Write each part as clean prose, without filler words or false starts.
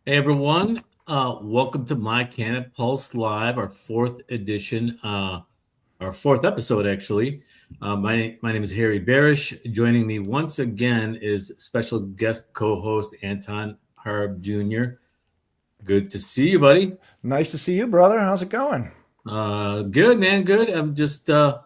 Hey everyone, welcome to MiCannaPulse Live, our fourth edition, our fourth episode actually. My name is Harry Barish. Joining me once again is special guest co-host Anton Harb Jr. Good to see you, buddy. Nice to see you, brother. How's it going? Good, man. Good. I'm just over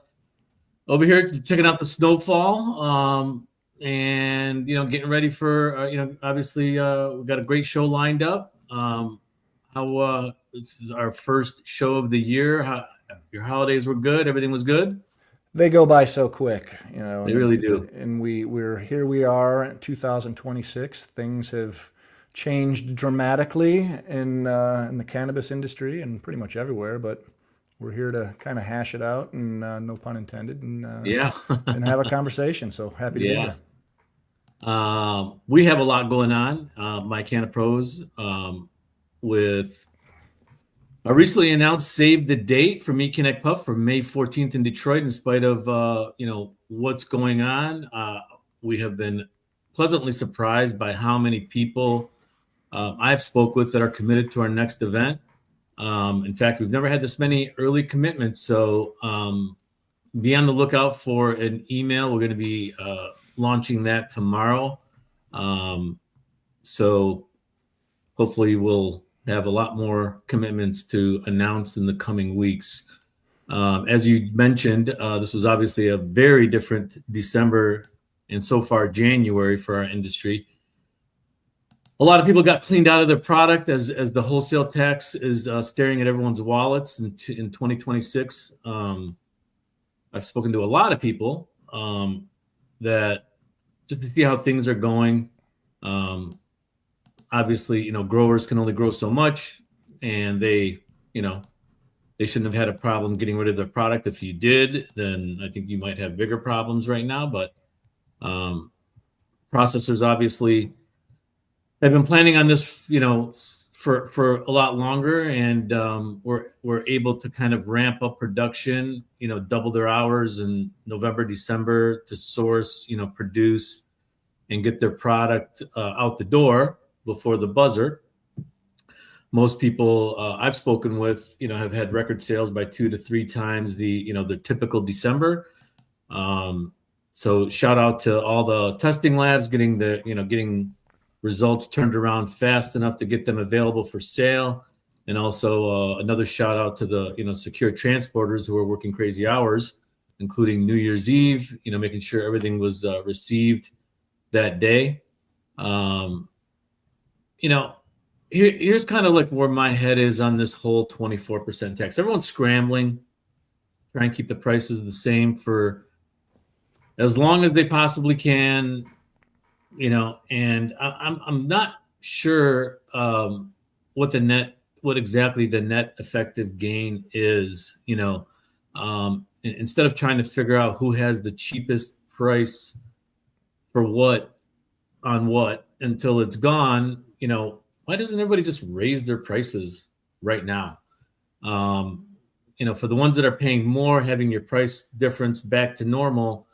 here checking out the snowfall. And getting ready for obviously we've got a great show lined up. How this is our first show of the year. How your holidays were good? Everything was good? They go by so quick, They really do. And we're here. We are in 2026. Things have changed dramatically in the cannabis industry and pretty much everywhere. But we're here to kind of hash it out, and no pun intended, Yeah. and have a conversation. So happy to be Yeah. here. We have a lot going on. MiCanna Pros with a recently announced save the date for MiCannaPulse for May 14th in Detroit. In spite of what's going on, we have been pleasantly surprised by how many people I've spoke with that are committed to our next event. In fact, we've never had this many early commitments. So be on the lookout for an email. We're going to be launching that tomorrow. So hopefully we'll have a lot more commitments to announce in the coming weeks. As you mentioned, this was obviously a very different December and so far January for our industry. A lot of people got cleaned out of their product as the wholesale tax is staring at everyone's wallets in 2026. I've spoken to a lot of people that just to see how things are going. Obviously, growers can only grow so much, and they shouldn't have had a problem getting rid of their product. If you did, then I think you might have bigger problems right now. But processors obviously have been planning on this, for a lot longer, and we're able to kind of ramp up production, double their hours in November, December to source, produce, and get their product out the door before the buzzer. Most people I've spoken with, have had record sales by 2 to 3 times the typical December. So shout out to all the testing labs getting results turned around fast enough to get them available for sale. And also another shout out to the, secure transporters who are working crazy hours, including New Year's Eve, making sure everything was received that day. Here's kind of like where my head is on this whole 24% tax. Everyone's scrambling, trying to keep the prices the same for as long as they possibly can. And I'm not sure what exactly the net effective gain is. Instead of trying to figure out who has the cheapest price for what on what until it's gone, why doesn't everybody just raise their prices right now? For the ones that are paying more, having your price difference back to normal,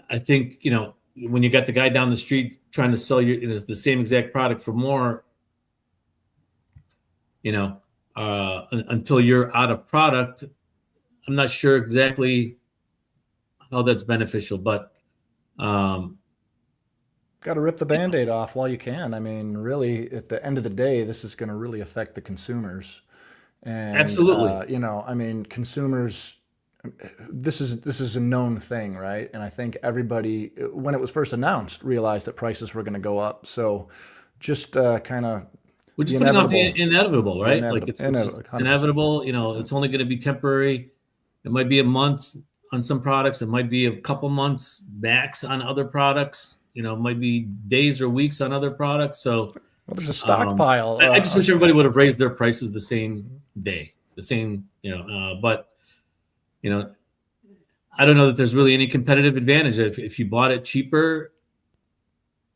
I think, when you got the guy down the street trying to sell you the same exact product for more, until you're out of product, I'm not sure exactly how that's beneficial, but Got to rip the Band-Aid off while you can. I mean, really, at the end of the day, this is going to really affect the consumers. And absolutely, consumers. This is a known thing, right? And I think everybody, when it was first announced, realized that prices were going to go up. So, just kind of we're just putting off the inevitable, right? Like it's inevitable. It's only going to be temporary. It might be a month on some products. It might be a couple months max on other products. It might be days or weeks on other products. So, well, there's a stockpile. I just wish everybody would have raised their prices the same day, but I don't know that there's really any competitive advantage. If you bought it cheaper,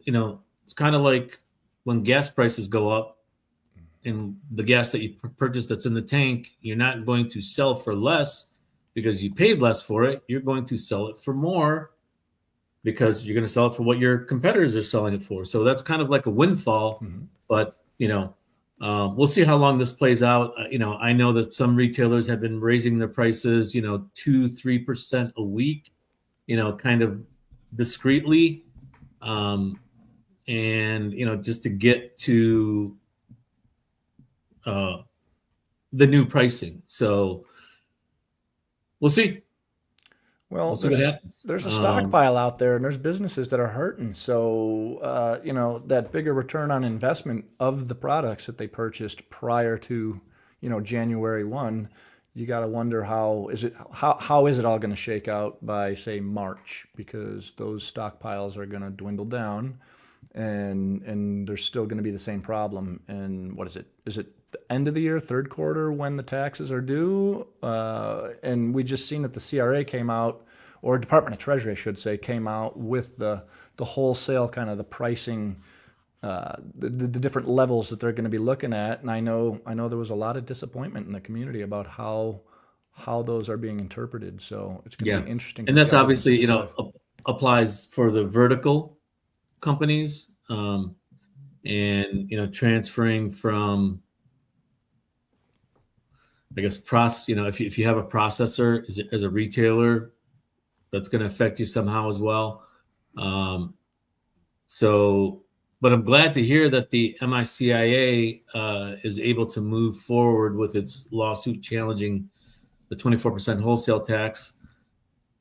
it's kind of like when gas prices go up and the gas that you purchase that's in the tank, you're not going to sell for less because you paid less for it. You're going to sell it for more because you're going to sell it for what your competitors are selling it for. So that's kind of like a windfall, but we'll see how long this plays out. I know that some retailers have been raising their prices, 2-3% a week, kind of discreetly. And just to get to the new pricing. So we'll see. Well, We'll see what happens. There's a stockpile out there, and there's businesses that are hurting. So, that bigger return on investment of the products that they purchased prior to, January 1, you got to wonder how is it all going to shake out by, say, March, because those stockpiles are going to dwindle down, and there's still going to be the same problem. And what is it? Is it the end of the year, third quarter, when the taxes are due? And we just seen that the CRA came out, or Department of Treasury, I should say, came out with the wholesale kind of the pricing, the different levels that they're going to be looking at. And I know there was a lot of disappointment in the community about how those are being interpreted. So it's going to be interesting. And that's obviously, applies for the vertical companies, and transferring from, I guess, if you have a processor as a retailer, that's going to affect you somehow as well. But I'm glad to hear that the MiCAA is able to move forward with its lawsuit challenging the 24% wholesale tax.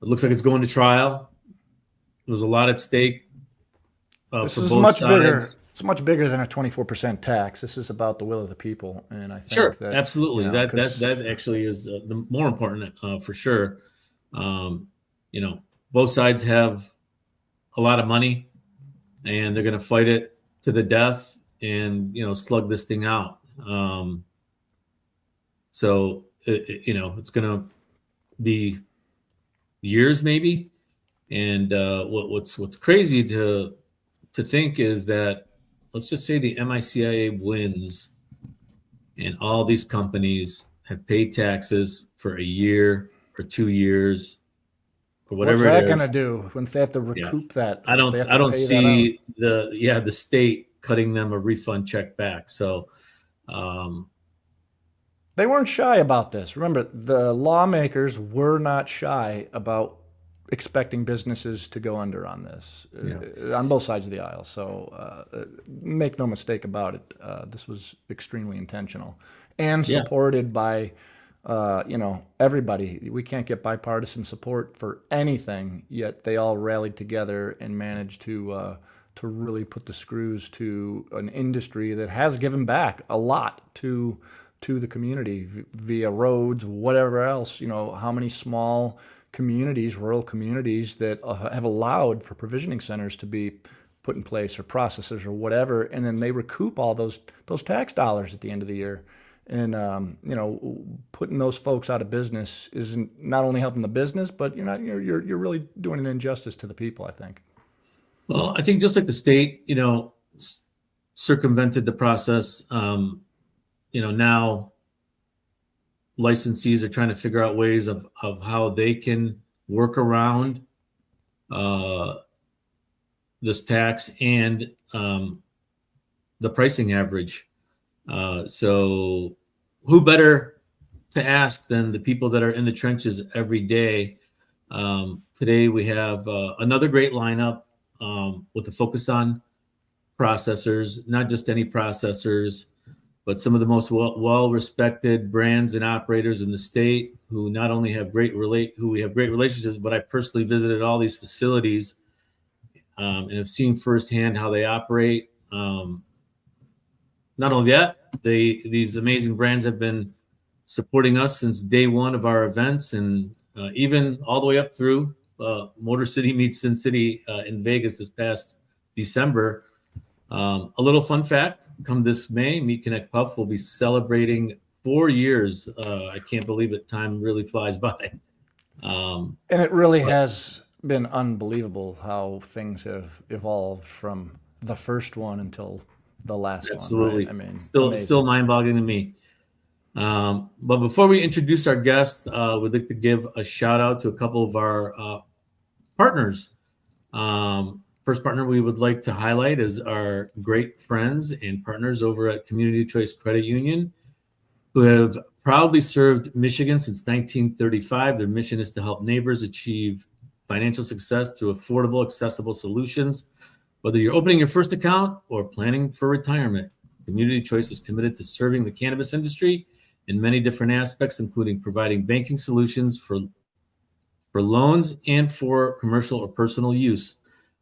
It looks like it's going to trial. There's a lot at stake. This is much bigger. It's much bigger than a 24% tax. This is about the will of the people, and I think that, absolutely, that actually is the more important for sure. Both sides have a lot of money, and they're going to fight it to the death, and slug this thing out. So it's going to be years maybe, and what's crazy to think is that, let's just say the MiCAA wins, and all these companies have paid taxes for a year or 2 years or whatever. What's that going to do when they have to recoup that? I don't see the state cutting them a refund check back. So they weren't shy about this. Remember, the lawmakers were not shy about expecting businesses to go under on this, on both sides of the aisle. So make no mistake about it. This was extremely intentional and supported by, everybody. We can't get bipartisan support for anything, yet they all rallied together and managed to really put the screws to an industry that has given back a lot to the community via roads, whatever else. How many small communities, rural communities, that have allowed for provisioning centers to be put in place, or processors or whatever, and then they recoup all those tax dollars at the end of the year. And putting those folks out of business isn't not only helping the business, but you're really doing an injustice to the people, I think. Well, I think just like the state, circumvented the process. Now licensees are trying to figure out ways of how they can work around this tax and the pricing average. So who better to ask than the people that are in the trenches every day? Today we have another great lineup with a focus on processors, not just any processors, but some of the most well-respected brands and operators in the state, who not only have who we have great relationships, but I personally visited all these facilities and have seen firsthand how they operate. Not only that, these amazing brands have been supporting us since day one of our events, and even all the way up through Motor City meets Sin City in Vegas this past December. A little fun fact: come this May, MiCannaPulse will be celebrating 4 years. I can't believe it. Time really flies by. And it really has been unbelievable how things have evolved from the first one until the last one. Absolutely. Right? I mean, still mind-boggling to me. But before we introduce our guest, we'd like to give a shout out to a couple of our partners First partner we would like to highlight is our great friends and partners over at Community Choice Credit Union, who have proudly served Michigan since 1935. Their mission is to help neighbors achieve financial success through affordable, accessible solutions. Whether you're opening your first account or planning for retirement, Community Choice is committed to serving the cannabis industry in many different aspects, including providing banking solutions for loans and for commercial or personal use.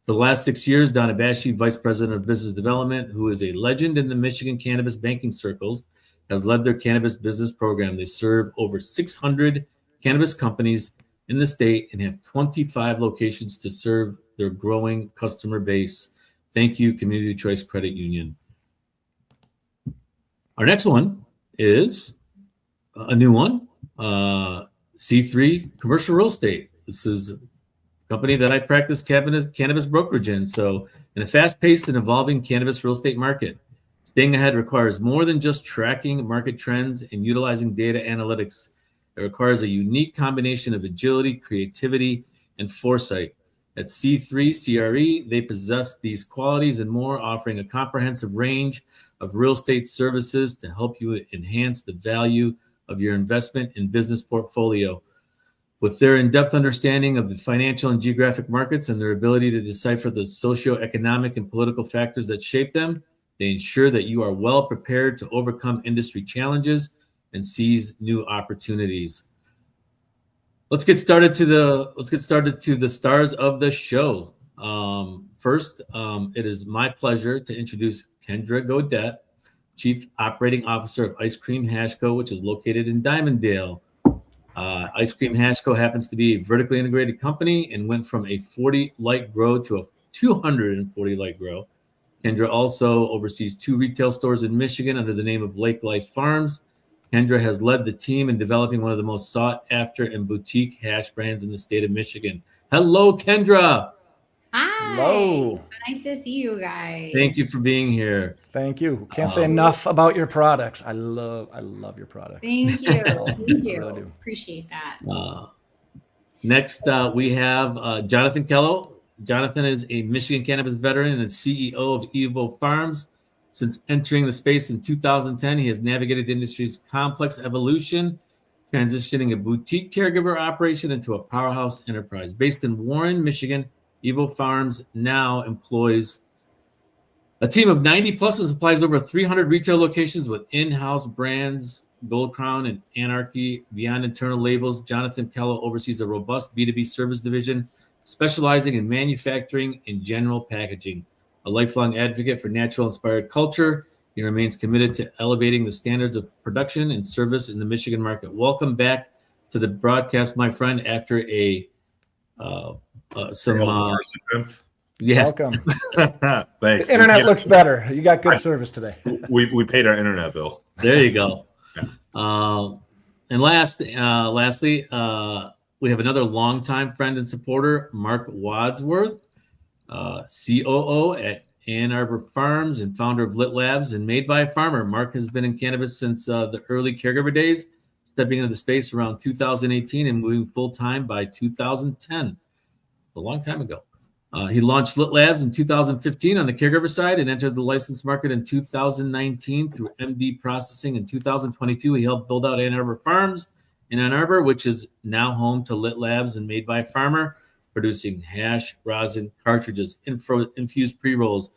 For the last 6 years, Donna Bashi, Vice President of Business Development, who is a legend in the Michigan cannabis banking circles, has led their cannabis business program. They serve over 600 cannabis companies in the state and have 25 locations to serve their growing customer base. Thank you, Community Choice Credit Union. Our next one is a new one, C3 Commercial Real Estate. This is a company that I practice cannabis brokerage in. So in a fast-paced and evolving cannabis real estate market, staying ahead requires more than just tracking market trends and utilizing data analytics. It requires a unique combination of agility, creativity, and foresight. At C3 CRE, they possess these qualities and more, offering a comprehensive range of real estate services to help you enhance the value of your investment and business portfolio. With their in-depth understanding of the financial and geographic markets and their ability to decipher the socioeconomic and political factors that shape them, they ensure that you are well prepared to overcome industry challenges and seize new opportunities. Let's get started to the stars of the show. First, it is my pleasure to introduce Kendra Godette, Chief Operating Officer of Ice Cream Hash Co., which is located in Diamonddale. Ice Cream Hash Co. happens to be a vertically integrated company and went from a 40 light grow to a 240 light grow. Kendra also oversees 2 retail stores in Michigan under the name of Lake Life Farms. Kendra has led the team in developing one of the most sought after and boutique hash brands in the state of Michigan. Hello, Kendra. Hi. Hello. So nice to see you guys. Thank you for being here. Thank you. Can't say enough about your products. I love your products. Thank you. Thank you. Really do. Appreciate that. Next, we have Jonathan Kello. Jonathan is a Michigan cannabis veteran and CEO of EVO Pharms. Since entering the space in 2010, he has navigated the industry's complex evolution, transitioning a boutique caregiver operation into a powerhouse enterprise. Based in Warren, Michigan, EVO Pharms now employs a team of 90 plus and supplies over 300 retail locations with in-house brands, Gold Crown and Anarchy. Beyond internal labels, Jonathan Kello oversees a robust B2B service division specializing in manufacturing and general packaging. A lifelong advocate for natural-inspired culture, he remains committed to elevating the standards of production and service in the Michigan market. Welcome back to the broadcast, my friend, after first attempt. Yeah. Welcome. Thanks. The internet looks better. You got good service today. We paid our internet bill. There you go. Yeah. And lastly, we have another longtime friend and supporter, Mark Wadsworth, COO at Ann Arbor Farms and founder of Lit Labs and Made by a Farmer. Mark has been in cannabis since the early caregiver days, stepping into the space around 2018 and moving full-time by 2010, a long time ago. He launched Lit Labs in 2015 on the caregiver side and entered the licensed market in 2019 through MD Processing. In 2022, he helped build out Ann Arbor Farms in Ann Arbor, which is now home to Lit Labs and Made by a Farmer, producing hash, rosin, cartridges, infused pre-rolls,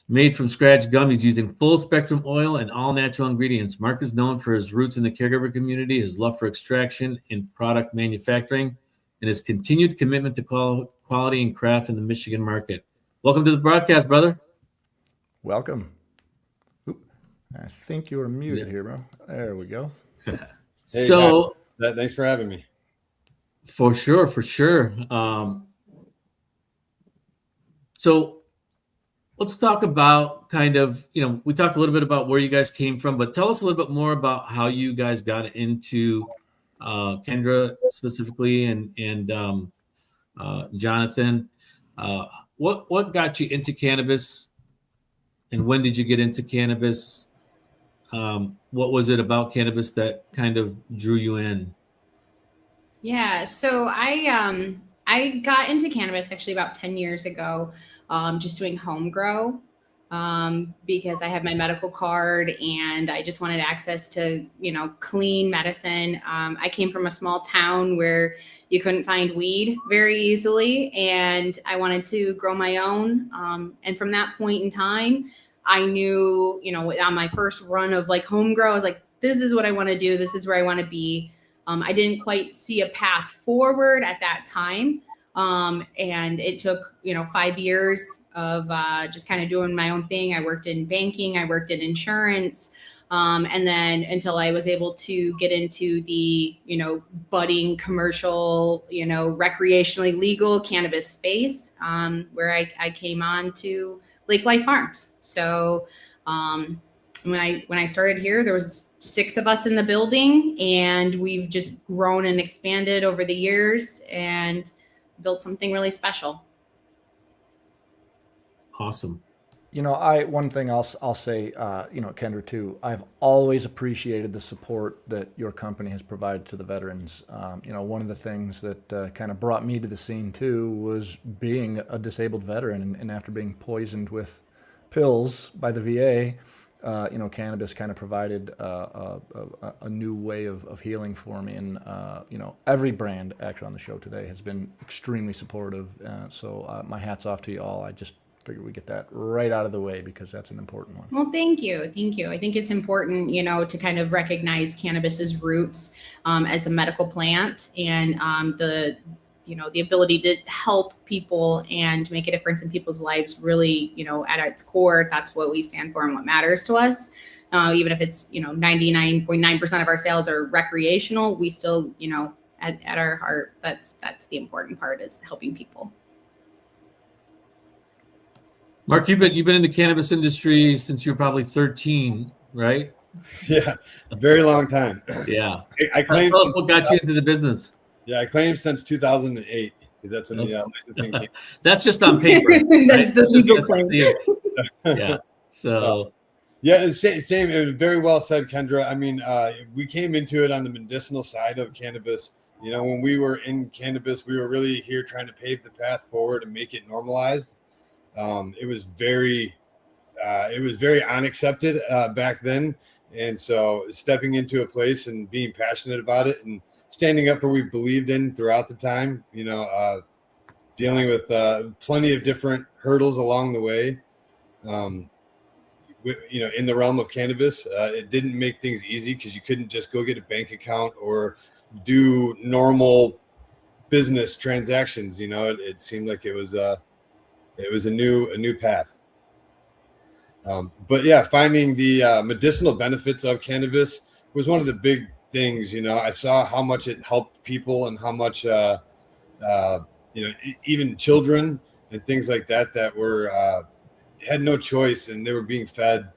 made from scratch gummies using full spectrum oil and all natural ingredients. Mark is known for his roots in the caregiver community, his love for extraction and product manufacturing, and his continued commitment to quality and craft in the Michigan market. Welcome to the broadcast, brother. Welcome. Oop, I think you were muted here, bro. There we go. Hey, So, thanks for having me. for sure. So let's talk about kind of, we talked a little bit about where you guys came from, but tell us a little bit more about how you guys got into Kendra specifically and Jonathan. What got you into cannabis and when did you get into cannabis? What was it about cannabis that kind of drew you in? Yeah. So I I got into cannabis actually about 10 years ago, just doing home grow, because I have my medical card and I just wanted access to, clean medicine. I came from a small town where you couldn't find weed very easily, and I wanted to grow my own. And from that point in time, I knew, on my first run of like home grow, I was like, this is what I want to do. This is where I want to be. I didn't quite see a path forward at that time. And it took, 5 years of just kind of doing my own thing. I worked in banking, I worked in insurance. And then until I was able to get into the, budding commercial, recreationally legal cannabis space, where I came on to Lake Life Farms. So when I started here, there was 6 of us in the building, and we've just grown and expanded over the years and built something really special. Awesome. One thing I'll say, Kendra too, I've always appreciated the support that your company has provided to the veterans. One of the things that kind of brought me to the scene too was being a disabled veteran, and after being poisoned with pills by the VA, cannabis kind of provided a new way of healing for me. And, every brand actually on the show today has been extremely supportive. So my hat's off to you all. I just figured we get that right out of the way because that's an important one. Well, thank you. Thank you. I think it's important, to kind of recognize cannabis's roots as a medical plant, and the ability to help people and make a difference in people's lives. Really, at its core, that's what we stand for and what matters to us. Even if it's, 99.9% of our sales are recreational, we still, at our heart, that's the important part, is helping people. Mark, you've been in the cannabis industry since you were probably 13, right? Yeah, a very long time. Yeah. I claim. Tell us what got you into the business. Yeah, I claim since 2008, because that's when the licensing came. That's just on paper. That's right? the legal that's claim. yeah. So. Yeah, it's same. It was very well said, Kendra. I mean, we came into it on the medicinal side of cannabis. When we were in cannabis, we were really here trying to pave the path forward and make it normalized. It was very unaccepted back then, and so stepping into a place and being passionate about it and standing up for what we believed in throughout the time, dealing with plenty of different hurdles along the way. In the realm of cannabis, it didn't make things easy because you couldn't just go get a bank account or do normal business transactions. It seemed like it was a new path. But yeah, finding the medicinal benefits of cannabis was one of the big things. I saw how much it helped people and how much, even children and things like that were had no choice, and they were being fed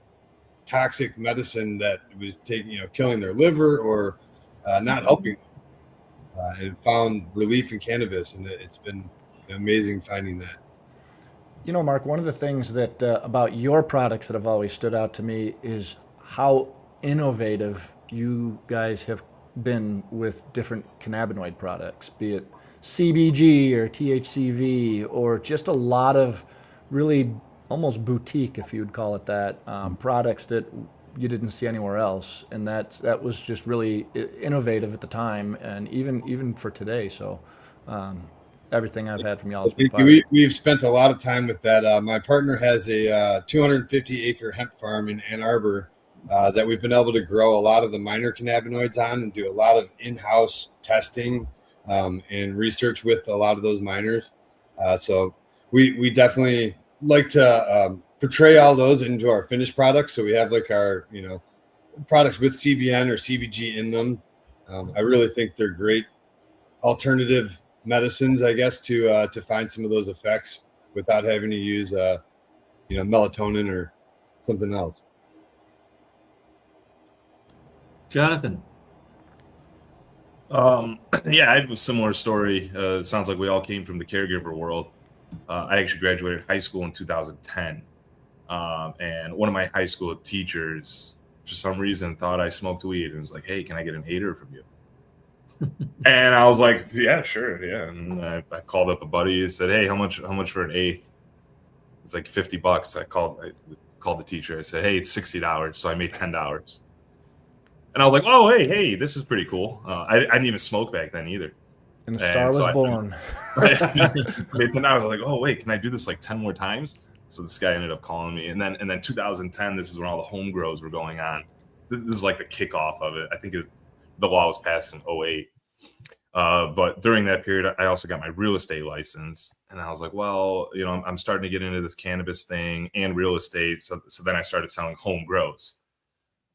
toxic medicine that was killing their liver or not helping them, and found relief in cannabis, and it's been amazing finding that. Mark, one of the things that about your products that have always stood out to me is how innovative you guys have been with different cannabinoid products, be it CBG or THCV, or just a lot of really almost boutique, if you would call it that, products that you didn't see anywhere else. And that was just really innovative at the time, and even for today. So everything I've had from y'all has been fire. We've spent a lot of time with that. My partner has a 250-acre hemp farm in Ann Arbor that we've been able to grow a lot of the minor cannabinoids on and do a lot of in-house testing and research with a lot of those minors. So we definitely like to portray all those into our finished products. So we have like our, products with CBN or CBG in them. I really think they're great alternative medicines, I guess, to find some of those effects without having to use, melatonin or something else. Jonathan. Yeah, I have a similar story. Sounds like we all came from the caregiver world. I actually graduated high school in 2010. And one of my high school teachers, for some reason, thought I smoked weed and was like, "Hey, can I get an 8er from you?" And I was like, yeah, sure. Yeah. And I called up a buddy and said, hey, how much for an eighth? It's like $50. I called the teacher. I said, hey, it's $60. So I made $10. And I was like, oh, hey, this is pretty cool. I didn't even smoke back then either. And the star was born. I made $10. I was like, oh, wait, can I do this like 10 more times? So this guy ended up calling me. And then 2010, this is when all the home grows were going on. This is like the kickoff of it. I think the law was passed in 2008. But during that period, I also got my real estate license, and I was like, well, I'm starting to get into this cannabis thing and real estate. So then I started selling home grows.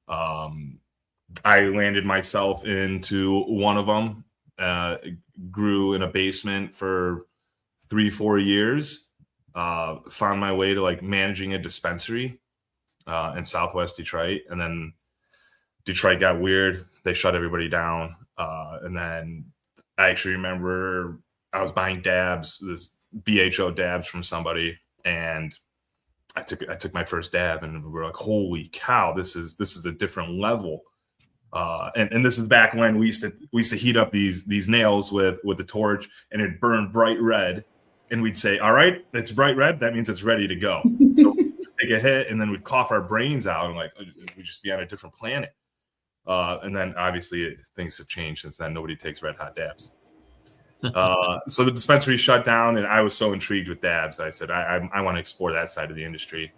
I landed myself into one of them, grew in a basement for 3-4 years, found my way to like managing a dispensary in Southwest Detroit. And then Detroit got weird. They shut everybody down. And then I actually remember I was buying dabs, this BHO dabs from somebody, and I took my first dab, and we were like, holy cow, this is a different level. And this is back when we used to heat up these nails with a torch, and it'd burn bright red, and we'd say, all right, it's bright red, that means it's ready to go. So we'd take a hit, and then we'd cough our brains out, and like we'd just be on a different planet. And then obviously things have changed since then. Nobody takes red hot dabs. So the dispensary shut down, and I was so intrigued with dabs. I said, I want to explore that side of the industry.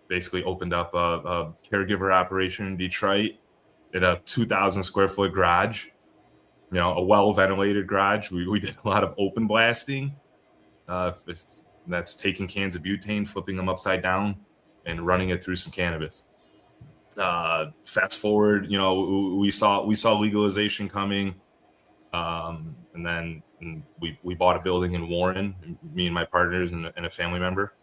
Basically opened up a caregiver operation in Detroit in a 2,000 square foot garage, a well ventilated garage. We did a lot of open blasting. If that's taking cans of butane, flipping them upside down and running it through some cannabis. Fast forward, we saw legalization coming, and then we bought a building in Warren. Me and my partners and a family member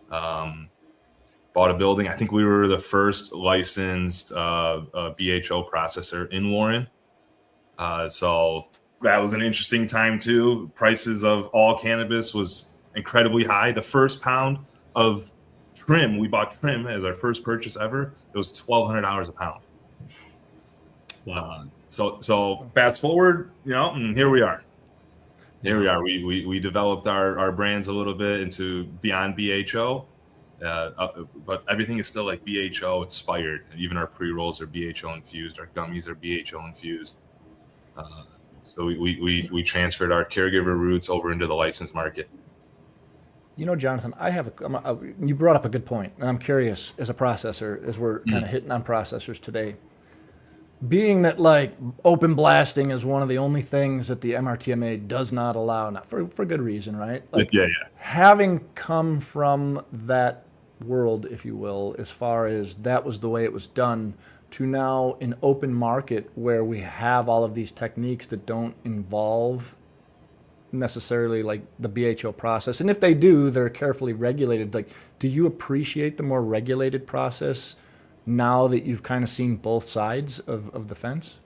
bought a building. I think we were the first licensed BHO processor in Warren. So that was an interesting time too. Prices of all cannabis was incredibly high. The first pound of trim, we bought trim as our first purchase ever. It was $1,200 a pound. Wow. So fast forward, and here we are. We developed our brands a little bit into beyond BHO, but everything is still like BHO inspired. Even our pre-rolls are BHO infused. Our gummies are BHO infused. So we transferred our caregiver roots over into the licensed market. Jonathan, you brought up a good point, and I'm curious as a processor, as we're kind of hitting on processors today, being that like open blasting is one of the only things that the MRTMA does not allow, not for good reason, right? Like, yeah. Having come from that world, if you will, as far as that was the way it was done, to now an open market where we have all of these techniques that don't involve necessarily like the BHO process, and if they do, they're carefully regulated. Like, do you appreciate the more regulated process now that you've kind of seen both sides of the fence?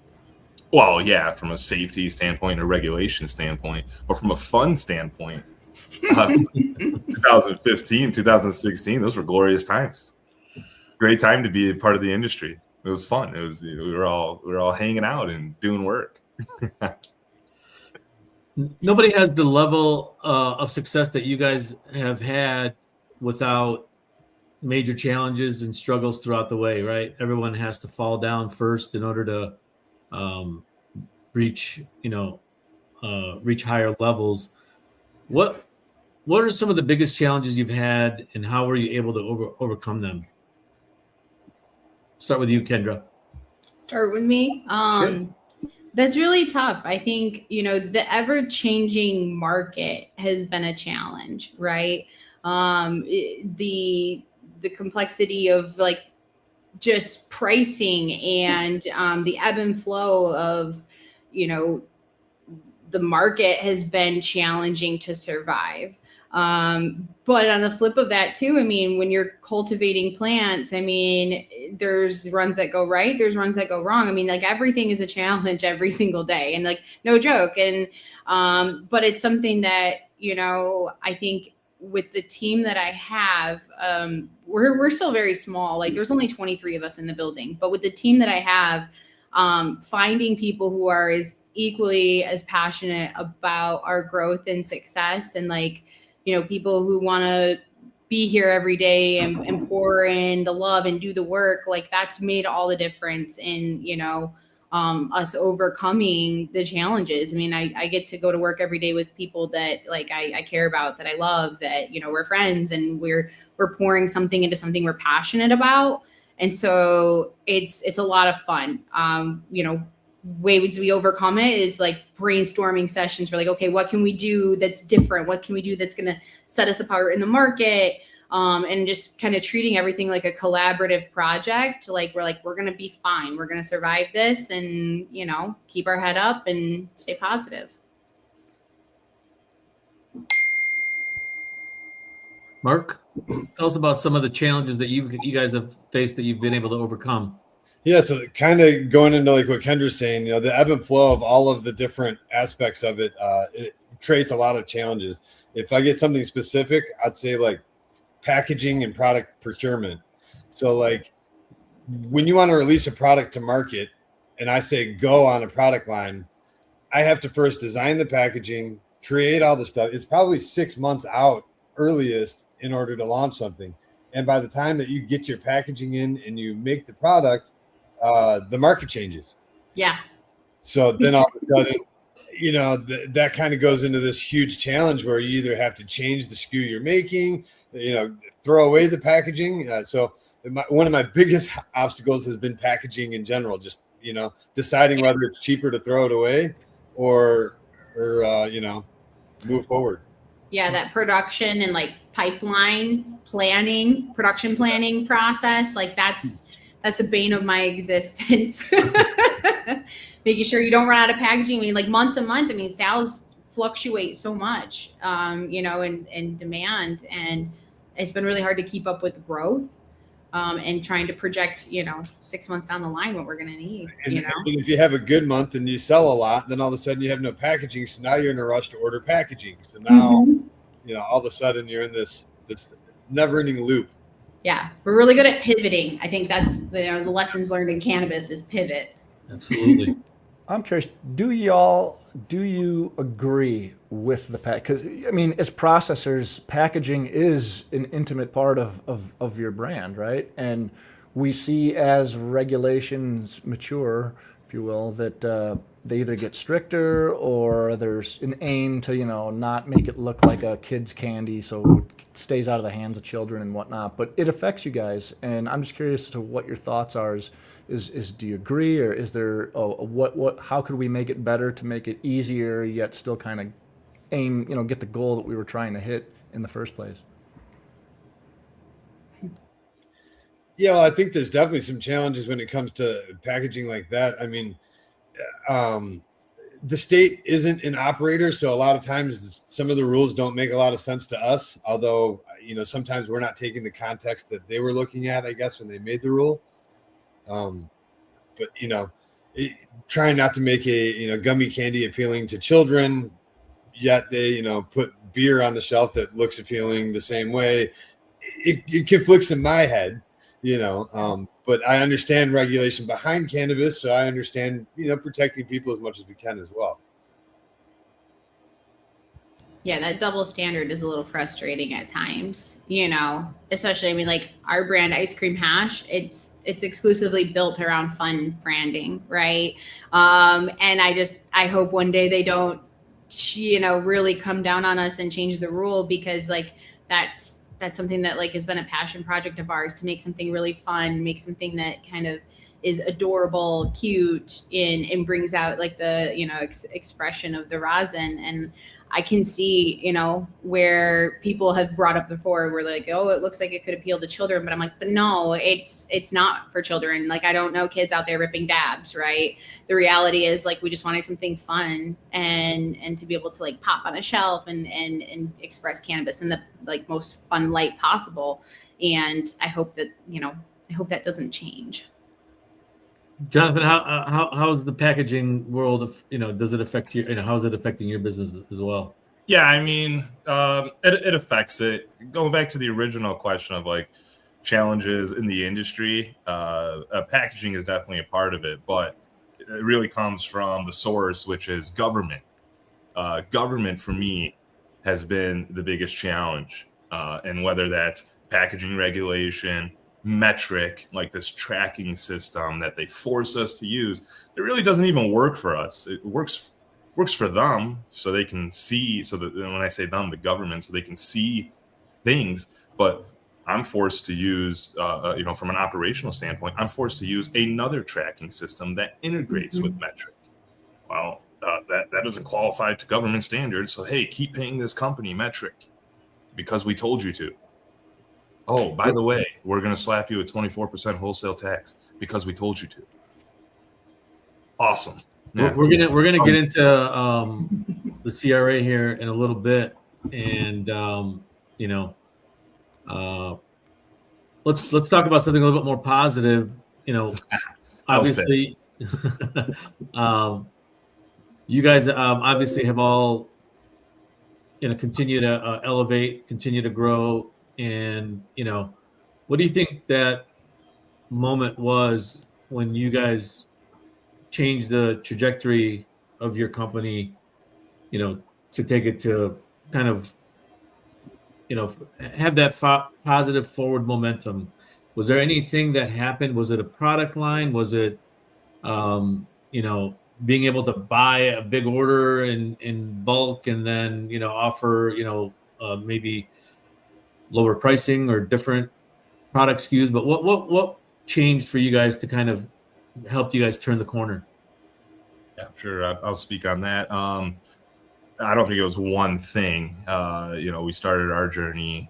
Well, yeah, from a safety standpoint, a regulation standpoint, but from a fun standpoint, 2015, 2016, those were glorious times. Great time to be a part of the industry. It was fun. It was, we were all hanging out and doing work. Nobody has the level of success that you guys have had without major challenges and struggles throughout the way, right? Everyone has to fall down first in order to reach higher levels. What are some of the biggest challenges you've had, and how were you able to overcome them? Start with you, Kendra. Start with me. Sure. That's really tough. I think, the ever-changing market has been a challenge, right? The complexity of like just pricing and the ebb and flow of, the market has been challenging to survive. But on the flip of that too, when you're cultivating plants, there's runs that go right, there's runs that go wrong. Like everything is a challenge every single day, and like no joke. And but it's something that, I think with the team that I have, we're still very small. Like there's only 23 of us in the building, but with the team that I have, finding people who are equally as passionate about our growth and success, and like, people who want to be here every day and pour in the love and do the work, like that's made all the difference in, us overcoming the challenges. I mean, I get to go to work every day with people that like I care about, that I love, that, we're friends, and we're pouring something into something we're passionate about. And so it's a lot of fun. Ways we overcome it is like brainstorming sessions. We're like, okay, what can we do that's different? What can we do that's going to set us apart in the market? And just kind of treating everything like a collaborative project. Like we're going to be fine. We're going to survive this, and, keep our head up and stay positive. Mark, tell us about some of the challenges that you guys have faced that you've been able to overcome. Yeah, so kind of going into like what Kendra's saying, the ebb and flow of all of the different aspects of it, it creates a lot of challenges. If I get something specific, I'd say like packaging and product procurement. So like when you want to release a product to market and I say go on a product line, I have to first design the packaging, create all the stuff. It's probably 6 months out earliest in order to launch something. And by the time that you get your packaging in and you make the product, the market changes. Yeah. So then all of a sudden, that kind of goes into this huge challenge where you either have to change the SKU you're making, throw away the packaging. So one of my biggest obstacles has been packaging in general, just, deciding whether it's cheaper to throw it away or move forward. Yeah. That production and like pipeline planning, production planning process, like that's the bane of my existence. Making sure you don't run out of packaging. I mean, like month to month, sales fluctuate so much, in demand, and it's been really hard to keep up with growth, and trying to project, 6 months down the line what we're going to need. And if you have a good month and you sell a lot, then all of a sudden you have no packaging. So now you're in a rush to order packaging. So now, all of a sudden you're in this never ending loop. Yeah, we're really good at pivoting. I think that's the lessons learned in cannabis is pivot. Absolutely. I'm curious, do you agree with the pack? Because as processors, packaging is an intimate part of your brand, right? And we see as regulations mature, if you will, that they either get stricter or there's an aim to, not make it look like a kid's candy, so it stays out of the hands of children and whatnot. But it affects you guys, and I'm just curious to what your thoughts are. Is do you agree, or is there how could we make it better to make it easier yet still kind of aim, get the goal that we were trying to hit in the first place? Yeah, well, I think there's definitely some challenges when it comes to packaging like that. The state isn't an operator, so a lot of times some of the rules don't make a lot of sense to us, although sometimes we're not taking the context that they were looking at, I guess, when they made the rule. But trying not to make a gummy candy appealing to children, yet they put beer on the shelf that looks appealing the same way. It conflicts in my head, but I understand regulation behind cannabis, so I understand protecting people as much as we can as well. Yeah, that double standard is a little frustrating at times, especially, like our brand Ice Cream Hash, it's exclusively built around fun branding, right? And I hope one day they don't, really come down on us and change the rule, because like that's something that like has been a passion project of ours, to make something really fun, make something that kind of is adorable, cute, and brings out like the, expression of the rosin. And I can see, where people have brought up before, where like, oh, it looks like it could appeal to children, but I'm like, but no, it's not for children. Like, I don't know kids out there ripping dabs, right? The reality is like, we just wanted something fun and to be able to like pop on a shelf and express cannabis in the like most fun light possible. And I hope that doesn't change. Jonathan, how is the packaging world? Does it affect you? How is it affecting your business as well? Yeah, it affects it. Going back to the original question of like challenges in the industry, packaging is definitely a part of it. But it really comes from the source, which is government. Government for me has been the biggest challenge, and whether that's packaging regulation, metric, like this tracking system that they force us to use, it really doesn't even work for us. It works for them, so they can see. So that when I say them, the government, so they can see things. But I'm forced to use, from an operational standpoint, I'm forced to use another tracking system that integrates with metric. Well, that doesn't qualify to government standards. So hey, keep paying this company metric because we told you to. Oh, by the way, we're going to slap you with 24% wholesale tax because we told you to. Awesome. Yeah. We're gonna get into the CRA here in a little bit, and let's talk about something a little bit more positive. Obviously, you guys obviously have all continue to elevate, continue to grow, and what do you think that moment was when you guys changed the trajectory of your company, to take it to kind of, have that positive forward momentum? Was there anything that happened? Was it a product line? Was it, being able to buy a big order in bulk and then, offer, maybe lower pricing or different product SKUs? But what changed for you guys to kind of help you guys turn the corner? Yeah, sure. I'll speak on that. I don't think it was one thing. We started our journey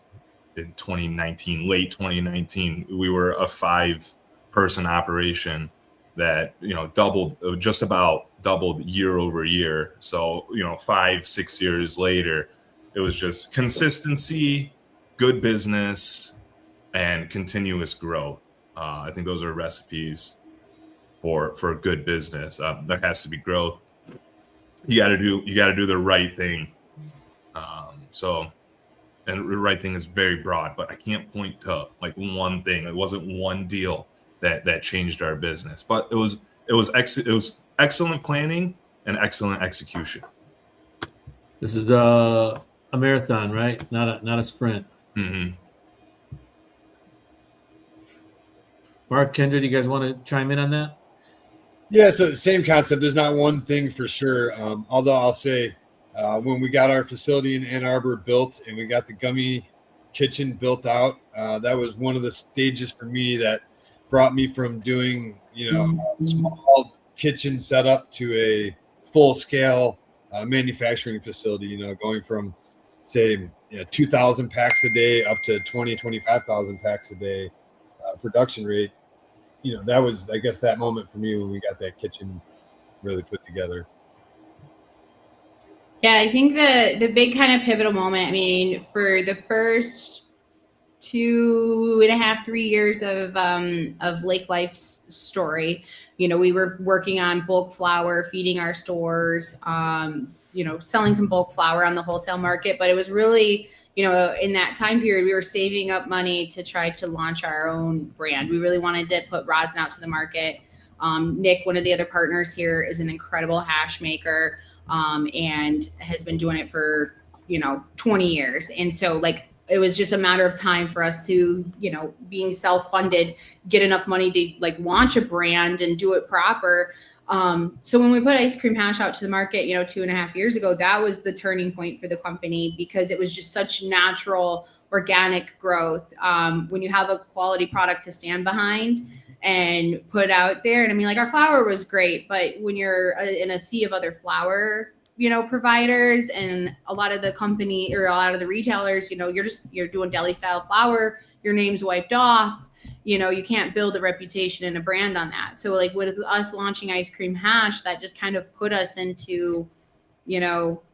in 2019, late 2019. We were a 5-person operation that, just about doubled year over year. So, 5-6 years later, it was just consistency, good business, and continuous growth. I think those are recipes for good business. There has to be growth. You got to do the right thing. And the right thing is very broad, but I can't point to like one thing. It wasn't one deal that changed our business, but it was excellent planning and excellent execution. This is a marathon, right? Not a sprint. Mm-hmm. Mark, Kendra, do you guys want to chime in on that? Yeah, so same concept. There's not one thing for sure. Although I'll say when we got our facility in Ann Arbor built and we got the gummy kitchen built out, that was one of the stages for me that brought me from doing, a small kitchen setup to a full scale manufacturing facility, going from say 2,000 packs a day up to 25,000 packs a day production rate. That was, I guess, that moment for me when we got that kitchen really put together. Yeah, I think the big kind of pivotal moment, I mean, for the first 2.5, 3 years of Lake Life's story, we were working on bulk flour, feeding our stores, selling some bulk flour on the wholesale market. But it was really, in that time period, we were saving up money to try to launch our own brand. We really wanted to put rosin out to the market. Nick, one of the other partners here, is an incredible hash maker and has been doing it for, 20 years. And so it was just a matter of time for us to, being self-funded, get enough money to launch a brand and do it proper. So when we put ice cream hash out to the market, 2.5 years ago, that was the turning point for the company because it was just such natural, organic growth. When you have a quality product to stand behind and put out there. And I mean, our flour was great, but when you're in a sea of other flour, providers and a lot of the company or a lot of the retailers, you're doing deli style flour, your name's wiped off. You can't build a reputation and a brand on that. So with us launching ice cream hash, that just kind of put us into, a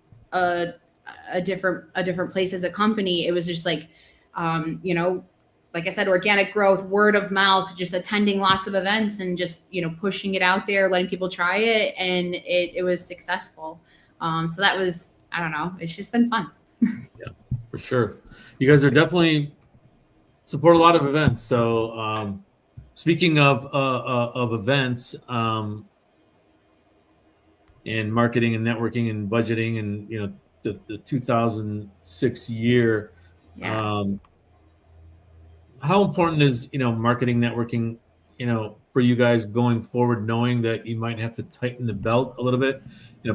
different place as a company. It was just like I said, organic growth, word of mouth, just attending lots of events and just, pushing it out there, letting people try it. And it was successful. So that was, I don't know, it's just been fun. Yeah, for sure. You guys are definitely support a lot of events. So speaking of events, in marketing and networking and budgeting, and the 2006 year. Yes. How important is marketing, networking, for you guys going forward, knowing that you might have to tighten the belt a little bit,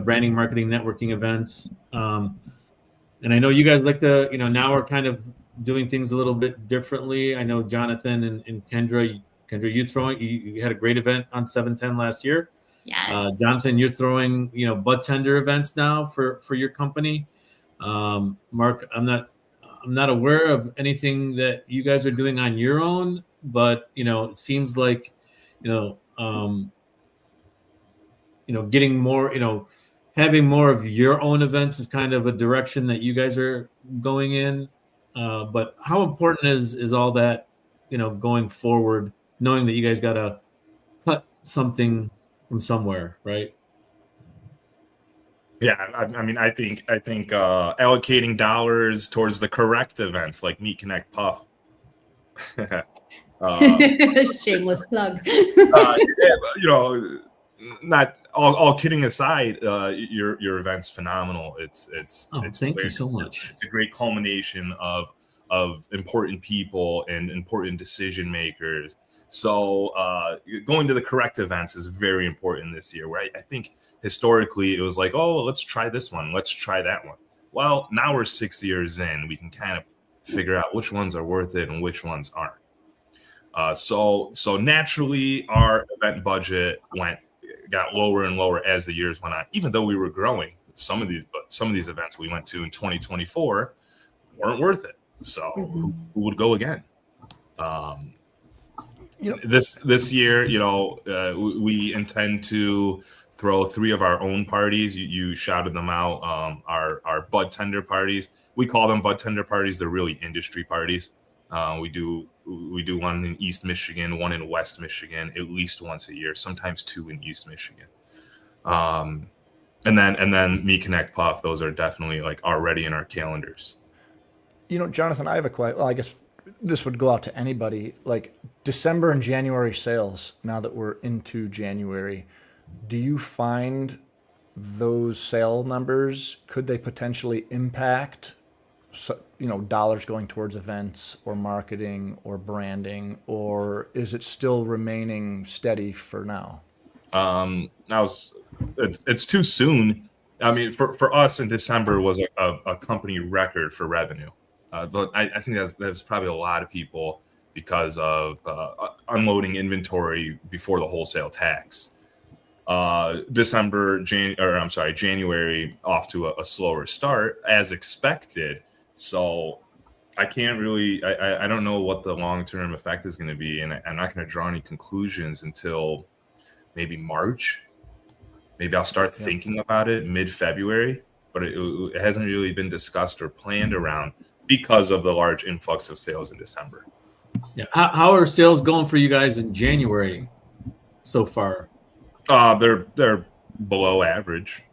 branding, marketing, networking events. And I know you guys like to, now are kind of doing things a little bit differently. I know Jonathan and Kendra, you had a great event on 7/10 last year. Yes. Jonathan, you're throwing, bud tender events now for your company. Mark, I'm not aware of anything that you guys are doing on your own, but it seems like, getting more, having more of your own events is kind of a direction that you guys are going in. But how important is all that, going forward, knowing that you guys got to cut something from somewhere, right? Yeah, I mean, I think allocating dollars towards the correct events like MiCannaPulse. Shameless plug. Not all kidding aside, your event's phenomenal. It's Thank you so much. It's a great culmination of important people and important decision makers. So going to the correct events is very important this year. Where I think historically it was like, oh, let's try this one, let's try that one. Well, now we're 6 years in, we can kind of figure out which ones are worth it and which ones aren't. So naturally, our event budget got lower and lower as the years went on. Even though we were growing, some of these events we went to in 2024 weren't worth it. So who would go again? This year, we intend to throw 3 of our own parties. You shouted them out. Our bud tender parties. We call them bud tender parties. They're really industry parties. We do one in East Michigan, one in West Michigan, at least once a year, sometimes 2 in East Michigan. And then MiCannaPulse, those are definitely like already in our calendars. Jonathan, I have a question. Well, I guess this would go out to anybody. Like December and January sales, now that we're into January, do you find those sale numbers, could they potentially impact dollars going towards events or marketing or branding, or is it still remaining steady for now? Now it's too soon. I mean, for us in December was a company record for revenue. But I think that's probably a lot of people because of unloading inventory before the wholesale tax. January off to a slower start as expected. So I can't really, I don't know what the long-term effect is going to be. And I'm not going to draw any conclusions until maybe March. Maybe I'll start thinking about it mid-February, but it hasn't really been discussed or planned around because of the large influx of sales in December. Yeah. How are sales going for you guys in January so far? They're below average.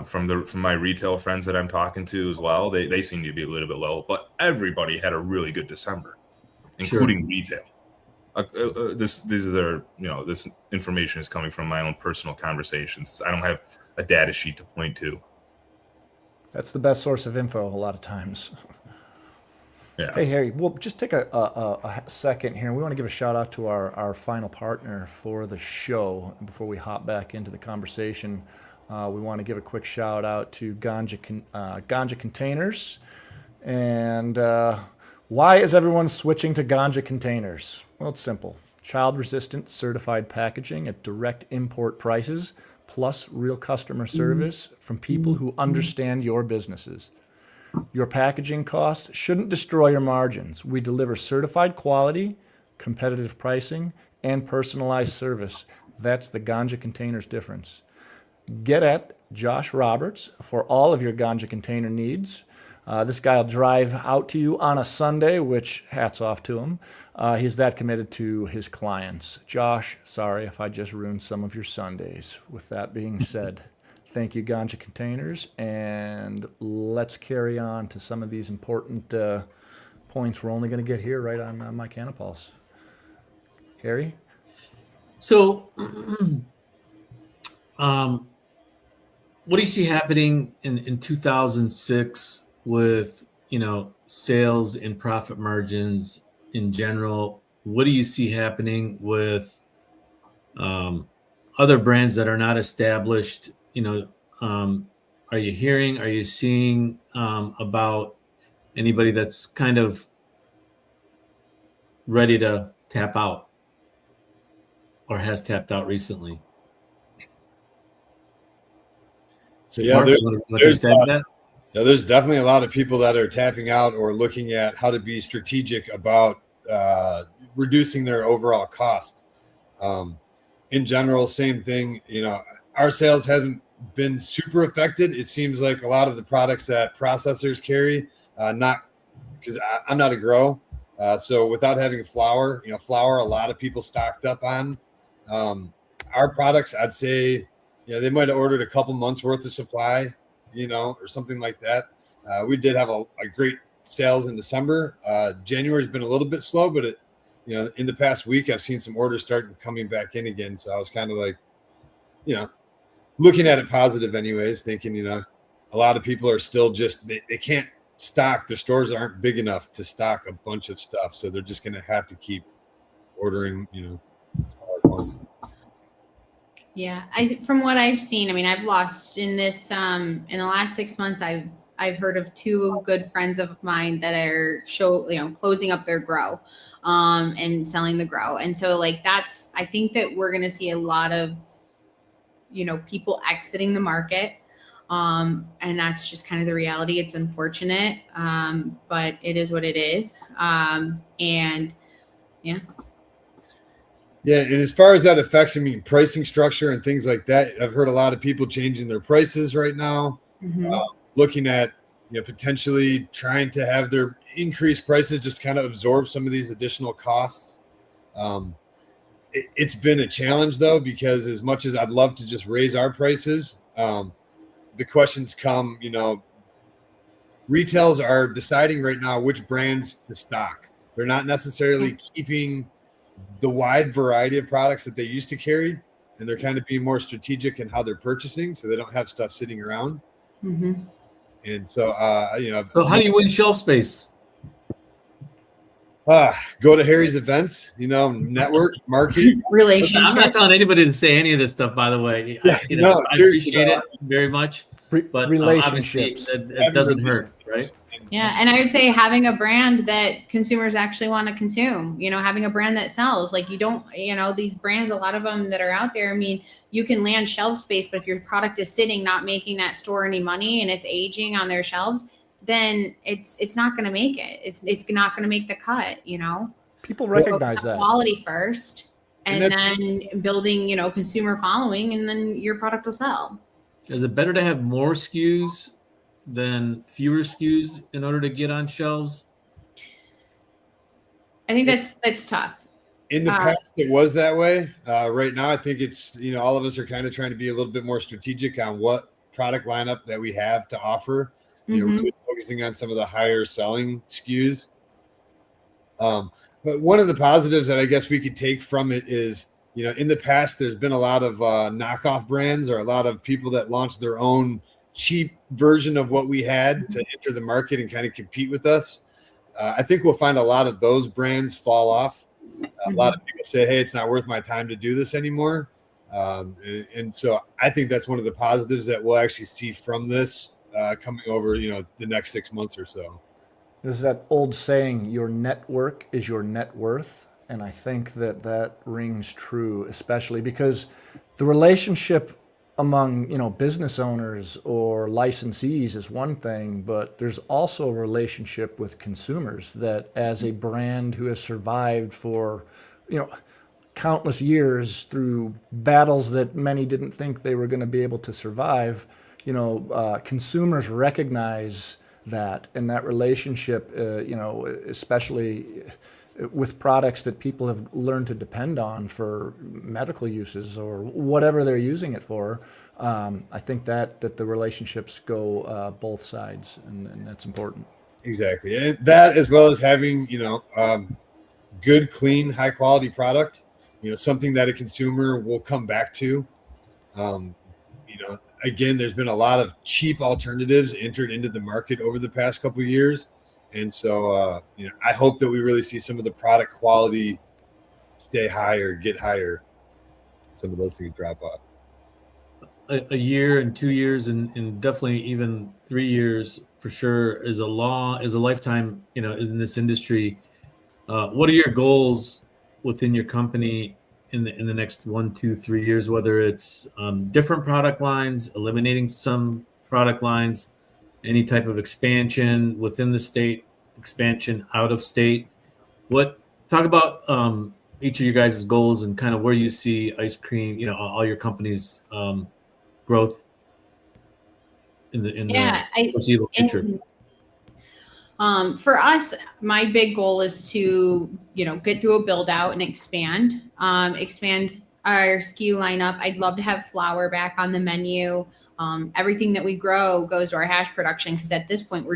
From my retail friends that I'm talking to as well, they seem to be a little bit low, but everybody had a really good December, including retail. This information is coming from my own personal conversations. I don't have a data sheet to point to. That's the best source of info a lot of times. Yeah. Hey, Harry, we'll just take a second here. We want to give a shout out to our final partner for the show. Before we hop back into the conversation, we want to give a quick shout out to Ganja Containers. And why is everyone switching to Ganja Containers? Well, it's simple. Child-resistant certified packaging at direct import prices, plus real customer service from people who understand your businesses. Your packaging costs shouldn't destroy your margins. We deliver certified quality, competitive pricing, and personalized service. That's the Ganja Containers difference. Get at Josh Roberts for all of your Ganja container needs. This guy will drive out to you on a Sunday, which hats off to him. He's that committed to his clients. Josh, sorry if I just ruined some of your Sundays. With that being said, thank you, Ganja Containers, and let's carry on to some of these important points we're only going to get here right on MiCannaPulse. Harry? So, what do you see happening in 2006 with, sales and profit margins in general? What do you see happening with other brands that are not established? Are you seeing about anybody that's kind of ready to tap out or has tapped out recently? So yeah, Mark, there's definitely a lot of people that are tapping out or looking at how to be strategic about reducing their overall cost. In general, same thing. Our sales haven't been super affected. It seems like a lot of the products that processors carry, not because I'm not a grow. So without having flour, a lot of people stocked up on. Our products, I'd say, they might have ordered a couple months worth of supply, or something like that. We did have a great sales in December. January's been a little bit slow, but in the past week, I've seen some orders starting coming back in again. So I was kind of like, looking at it positive anyways, thinking, a lot of people are still just, they can't stock. Their stores aren't big enough to stock a bunch of stuff. So they're just going to have to keep ordering, smaller quantities. Yeah, from what I've seen, I've lost in this in the last 6 months. I've heard of two good friends of mine that are closing up their grow, and selling the grow, and so I think that we're going to see a lot of people exiting the market, and that's just kind of the reality. It's unfortunate, but it is what it is, and yeah. Yeah, and as far as that affects, pricing structure and things like that, I've heard a lot of people changing their prices right now, looking at, potentially trying to have their increased prices just kind of absorb some of these additional costs. It's been a challenge, though, because as much as I'd love to just raise our prices, the questions come, retails are deciding right now which brands to stock. They're not necessarily keeping the wide variety of products that they used to carry, and they're kind of being more strategic in how they're purchasing, so they don't have stuff sitting around. And so, so how do you win shelf space? Go to Harry's events, network, market, relationship. I'm not telling anybody to say any of this stuff, by the way. I appreciate it very much, but relationships, it doesn't hurt, right? Yeah, and I would say having a brand that consumers actually want to consume, having a brand that sells. You don't, these brands, a lot of them that are out there, you can land shelf space, but if your product is sitting, not making that store any money, and it's aging on their shelves, then it's not going to make it. It's not going to make the cut, People recognize that. Quality first, and then building, consumer following, and then your product will sell. Is it better to have more SKUs than fewer SKUs in order to get on shelves? I think that's tough. In the past, it was that way. Right now, I think it's, all of us are kind of trying to be a little bit more strategic on what product lineup that we have to offer. Really focusing on some of the higher selling SKUs. But one of the positives that I guess we could take from it is, in the past, there's been a lot of knockoff brands or a lot of people that launched their own cheap version of what we had to enter the market and kind of compete with us. I think we'll find a lot of those brands fall off. A lot of people say, hey, it's not worth my time to do this anymore. And so I think that's one of the positives that we'll actually see from this coming over, the next 6 months or so. There's that old saying, your network is your net worth. And I think that rings true, especially because the relationship among, business owners or licensees is one thing, but there's also a relationship with consumers that as a brand who has survived for, countless years through battles that many didn't think they were going to be able to survive, consumers recognize that, and that relationship, especially with products that people have learned to depend on for medical uses or whatever they're using it for. I think that the relationships go both sides, and that's important. Exactly. And that, as well as having, good, clean, high quality product, something that a consumer will come back to. Again, there's been a lot of cheap alternatives entered into the market over the past couple of years. And so, I hope that we really see some of the product quality stay higher, get higher. Some of those things drop off. A year and 2 years and definitely even 3 years for sure is a lifetime, in this industry. What are your goals within your company in the next 1, 2, 3 years, whether it's different product lines, eliminating some product lines, any type of expansion within the state, expansion out of state? Talk about each of your guys' goals and kind of where you see ice cream, all your companies' growth in the foreseeable future. For us, my big goal is to, get through a build out and expand our SKU lineup. I'd love to have flour back on the menu. Everything that we grow goes to our hash production, because at this point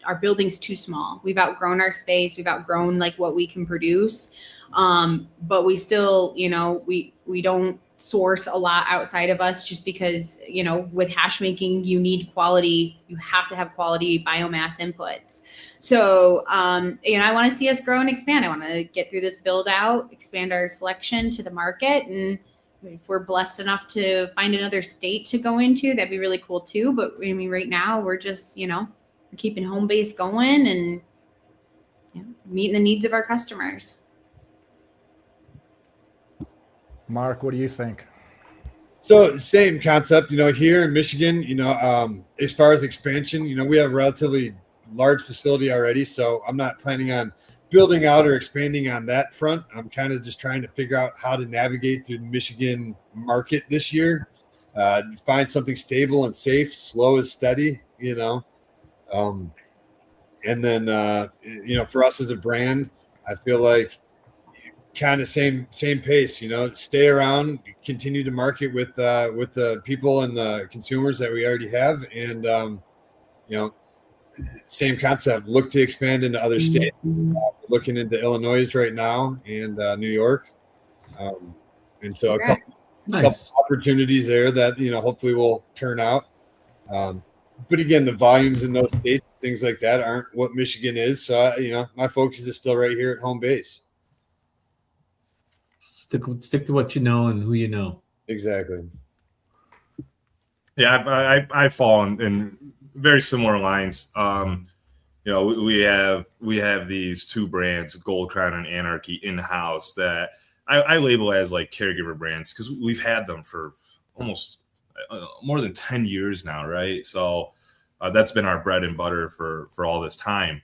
our building's too small. We've outgrown our space. We've outgrown like what we can produce. But we still, we don't source a lot outside of us, just because, with hash making, you need quality. You have to have quality biomass inputs. So, I want to see us grow and expand. I want to get through this build out, expand our selection to the market. And if we're blessed enough to find another state to go into, that'd be really cool too. But I mean, right now we're just, we're keeping home base going and meeting the needs of our customers. Mark, what do you think? So same concept, here in Michigan, as far as expansion, we have a relatively large facility already. So I'm not planning on building out or expanding on that front. I'm kind of just trying to figure out how to navigate through the Michigan market this year, find something stable and safe, slow and steady, and then, for us as a brand, I feel like kind of same pace, stay around, continue to market with the people and the consumers that we already have. And, same concept, look to expand into other states. Looking into Illinois right now and New York. And so a couple opportunities there that, hopefully will turn out. But again, the volumes in those states, things like that aren't what Michigan is. So, my focus is still right here at home base. Stick to what you know and who you know. Exactly. Yeah, I fall in very similar lines. We have these two brands, Gold Crown and Anarchy, in-house that I label as like caregiver brands, because we've had them for almost more than 10 years now, right? So that's been our bread and butter for all this time.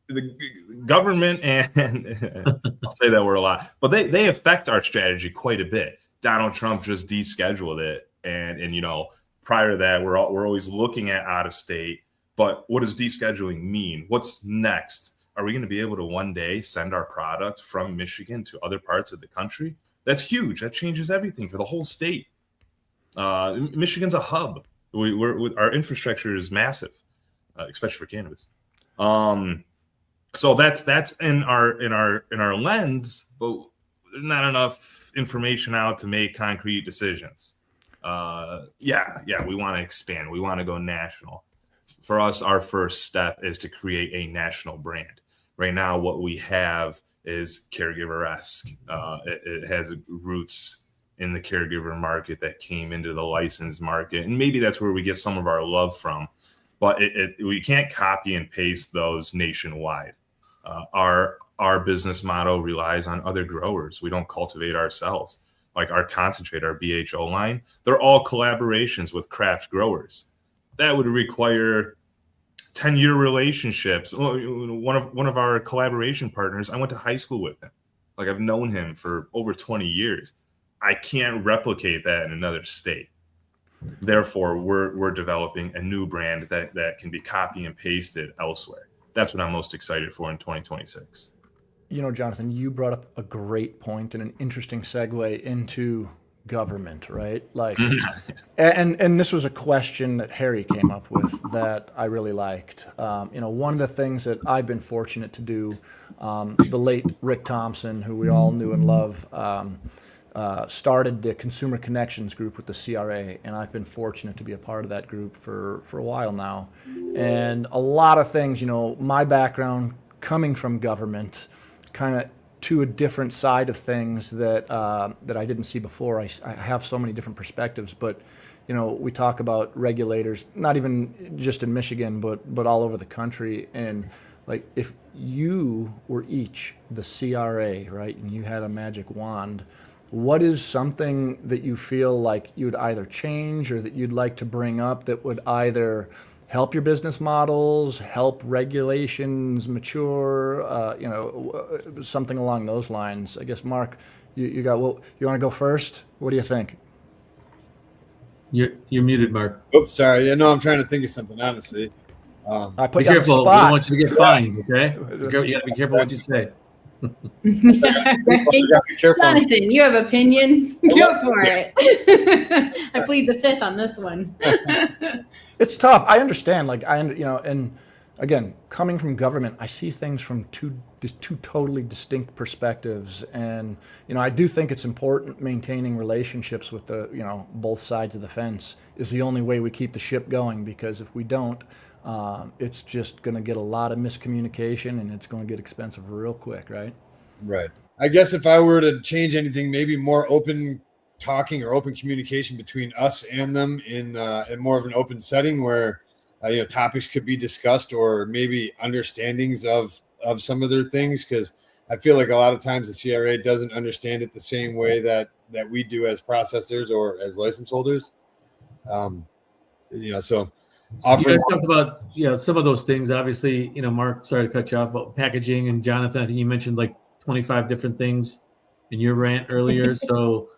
The government and I'll say that word a lot, but they affect our strategy quite a bit. Donald Trump just descheduled it, and prior to that, we're always looking at out of state. But what does descheduling mean? What's next? Are we going to be able to one day send our product from Michigan to other parts of the country? That's huge. That changes everything for the whole state. Michigan's a hub. Our infrastructure is massive, especially for cannabis. So that's in our lens, but there's not enough information out to make concrete decisions. We want to expand. We want to go national. For us, our first step is to create a national brand. Right now, what we have is caregiver-esque. It has roots in the caregiver market that came into the licensed market, and maybe that's where we get some of our love from. But we can't copy and paste those nationwide. Our business model relies on other growers. We don't cultivate ourselves. Like our concentrate, our BHO line, they're all collaborations with craft growers. That would require 10-year relationships. One of our collaboration partners, I went to high school with him. Like I've known him for over 20 years. I can't replicate that in another state. Therefore, we're developing a new brand that can be copy and pasted elsewhere. That's what I'm most excited for in 2026. Jonathan, you brought up a great point and an interesting segue into government, right? Like, and this was a question that Harry came up with that I really liked. One of the things that I've been fortunate to do, the late Rick Thompson, who we all knew and love, started the Consumer Connections group with the CRA, and I've been fortunate to be a part of that group for a while now. And a lot of things, you know, my background coming from government, kind of to a different side of things that that I didn't see before. I have so many different perspectives, but you know, we talk about regulators, not even just in Michigan, but all over the country. And like, if you were each the CRA, right, and you had a magic wand, what is something that you feel like you'd either change or that you'd like to bring up that would either help your business models, help regulations mature, you know, something along those lines? I guess, Mark, you got, well, you want to go first? What do you think? You're muted, Mark. Oops, sorry. Yeah, no, I'm trying to think of something, honestly. I put Be you on the careful. We spot. don't want you to get fined, okay? You got to be careful what you say. Jonathan, you have opinions? Go for it. I plead the fifth on this one. It's tough. I understand. Like, you know, and again, coming from government, I see things from two totally distinct perspectives. And, you know, I do think it's important maintaining relationships with the, you know, both sides of the fence is the only way we keep the ship going, because if we don't, it's just going to get a lot of miscommunication and it's going to get expensive real quick, right? Right. I guess if I were to change anything, maybe more open talking or open communication between us and them in more of an open setting where you know, topics could be discussed, or maybe understandings of some of their things, because I feel like a lot of times the CRA doesn't understand it the same way that we do as processors or as license holders. You know, so you guys talked about, you know, some of those things. Obviously, you know, Mark, sorry to cut you off, but packaging, and Jonathan, I think you mentioned like 25 different things in your rant earlier. So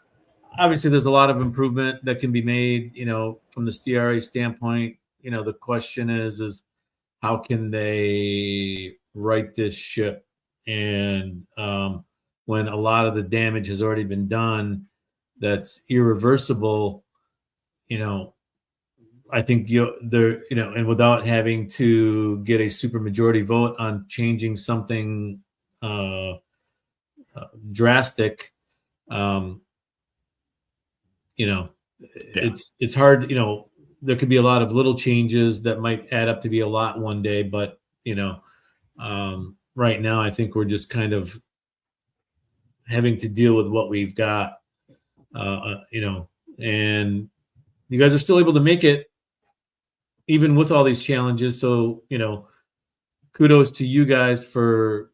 obviously there's a lot of improvement that can be made, you know, from the CRA standpoint. You know, the question is how can they right this ship? And when a lot of the damage has already been done, that's irreversible, you know, I think there, you know, and without having to get a super majority vote on changing something drastic, you know, it's hard. You know, there could be a lot of little changes that might add up to be a lot one day, but you know, right now I think we're just kind of having to deal with what we've got, you know, and you guys are still able to make it even with all these challenges. So, you know, kudos to you guys for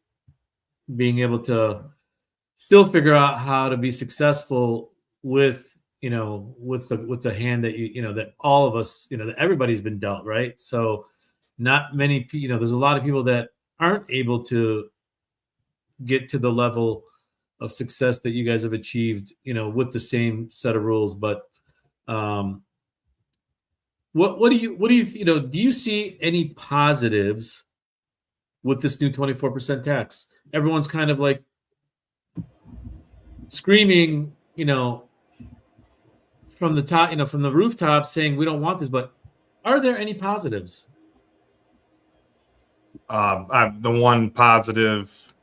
being able to still figure out how to be successful with, you know, with the hand that you know, that all of us, you know, that everybody's been dealt, right? So not many, you know, there's a lot of people that aren't able to get to the level of success that you guys have achieved, you know, with the same set of rules. But what do you you know, do you see any positives with this new 24% tax? Everyone's kind of like screaming, you know, from the top, you know, from the rooftop saying we don't want this, but are there any positives? The one positive,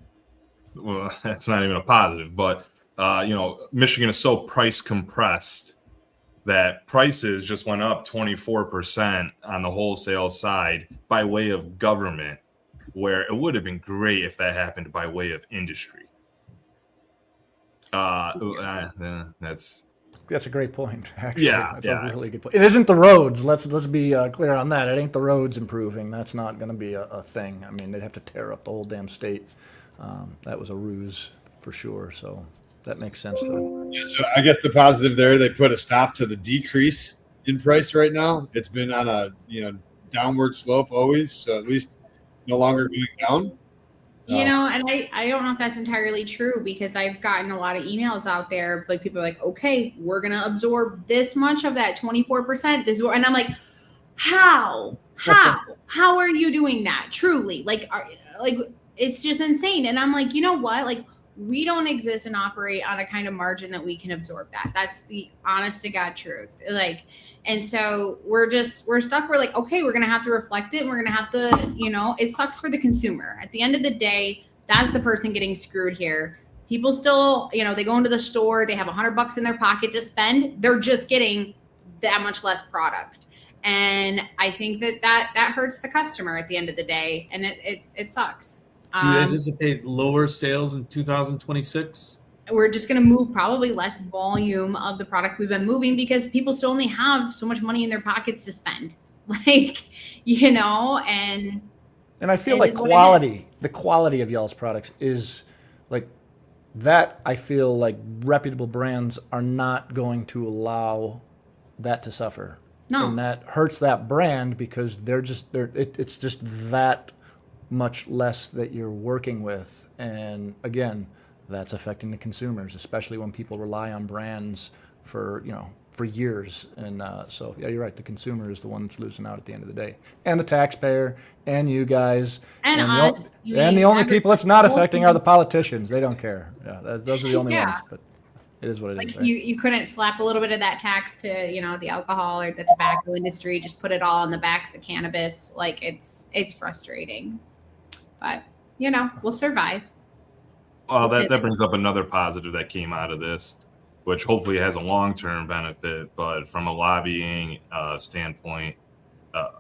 well, it's not even a positive, but you know, Michigan is so price compressed that prices just went up 24% on the wholesale side by way of government, where it would have been great if that happened by way of industry. That's a great point, actually. Yeah, that's a really good point. It isn't the roads. Let's be clear on that. It ain't the roads improving. That's not going to be a thing. I mean, they'd have to tear up the whole damn state. That was a ruse for sure. So that makes sense, though. Yeah, so I guess the positive there, they put a stop to the decrease in price right now. It's been on a, you know, downward slope always. So at least it's no longer going down. You know, and I don't know if that's entirely true, because I've gotten a lot of emails out there, like people are like, okay, we're going to absorb this much of that 24%. This is what, and I'm like, how are you doing that? Truly, like it's just insane. And I'm like, you know what? Like, we don't exist and operate on a kind of margin that we can absorb that. That's the honest to God truth. Like, and so we're stuck. We're like, okay, we're going to have to reflect it. And we're going to have to, you know, it sucks for the consumer. At the end of the day, that's the person getting screwed here. People still, they go into the store, they have $100 in their pocket to spend. They're just getting that much less product. And I think that hurts the customer at the end of the day. And it sucks. Do you anticipate lower sales in 2026? We're just going to move probably less volume of the product we've been moving because people still only have so much money in their pockets to spend. And I feel like the quality of y'all's products is like that. I feel like reputable brands are not going to allow that to suffer. No. And that hurts that brand because it's just that much less that you're working with. And again, that's affecting the consumers, especially when people rely on brands for years. And so, yeah, you're right. The consumer is the one that's losing out at the end of the day, and the taxpayer, and you guys, and us. The only people it's not affecting are the politicians. They don't care. Yeah, those are the only ones. But it is what it is. Right? You couldn't slap a little bit of that tax to the alcohol or the tobacco industry. Just put it all on the backs of cannabis. Like it's frustrating, but we'll survive. Well, that brings up another positive that came out of this, which hopefully has a long-term benefit, but from a lobbying standpoint,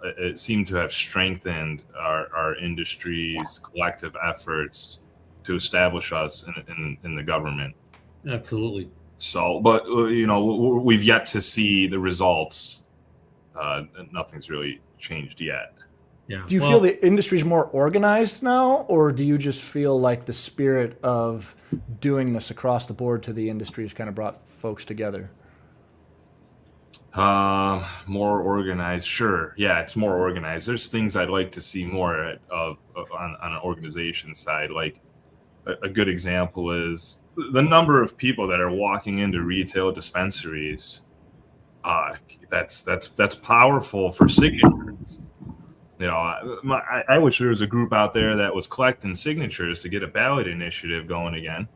it seemed to have strengthened our industry's collective efforts to establish us in the government. Absolutely. So, but we've yet to see the results. Nothing's really changed yet. Yeah. Do you feel the industry's more organized now, or do you just feel like the spirit of doing this across the board to the industry has kind of brought folks together? More organized, sure. Yeah, it's more organized. There's things I'd like to see more of on an organization side. Like a good example is the number of people that are walking into retail dispensaries. That's powerful for signatures. I wish there was a group out there that was collecting signatures to get a ballot initiative going again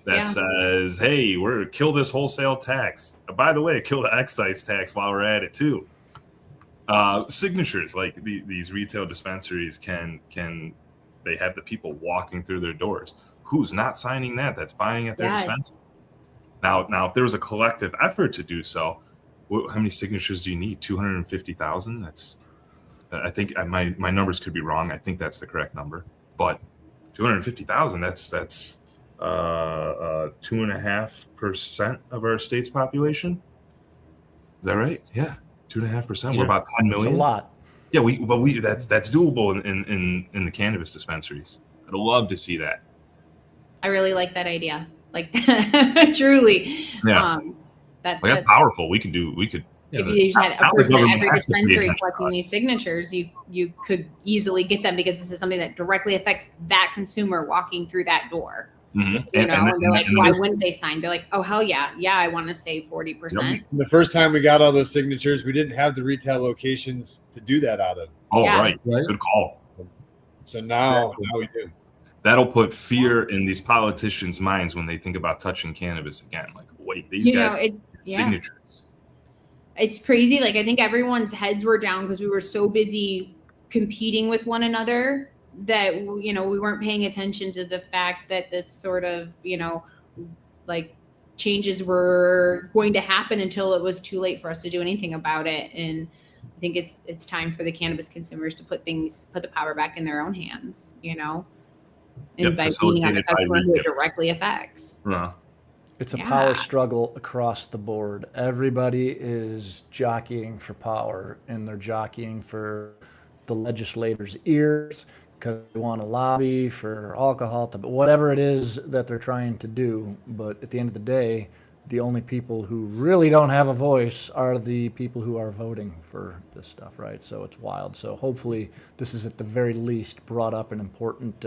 that says, hey, we're going to kill this wholesale tax. By the way, kill the excise tax while we're at it too. Signatures, like these retail dispensaries they have the people walking through their doors. Who's not signing that? That's buying at their dispensary. Now, if there was a collective effort to do so, how many signatures do you need? 250,000? I think my numbers could be wrong. I think that's the correct number, but 250,000. That's 2.5% of our state's population. Is that right? Yeah, 2.5%. We're about 10 million. That's a lot. Yeah, that's doable in the cannabis dispensaries. I'd love to see that. I really like that idea. Like truly. Yeah. That's powerful. We could. If you had a person at every dispensary collecting these signatures, you could easily get them because this is something that directly affects that consumer walking through that door. Mm-hmm. And they're like, why wouldn't they sign? They're like, oh, hell yeah. Yeah, I want to save 40%. The first time we got all those signatures, we didn't have the retail locations to do that out of. Oh, yeah. Right. Good call. So now we do. That'll put fear in these politicians' minds when they think about touching cannabis again. Like, wait, these guys signatures. It's crazy. Like, I think everyone's heads were down because we were so busy competing with one another that, we weren't paying attention to the fact that this sort of, like changes were going to happen until it was too late for us to do anything about it. And I think it's time for the cannabis consumers to put the power back in their own hands, and by being on the customer who it directly affects. Yeah. It's a power struggle across the board. Everybody is jockeying for power, and they're jockeying for the legislators' ears because they want to lobby for alcohol, whatever it is that they're trying to do. But at the end of the day, the only people who really don't have a voice are the people who are voting for this stuff, right? So it's wild. So hopefully this is at the very least brought up an important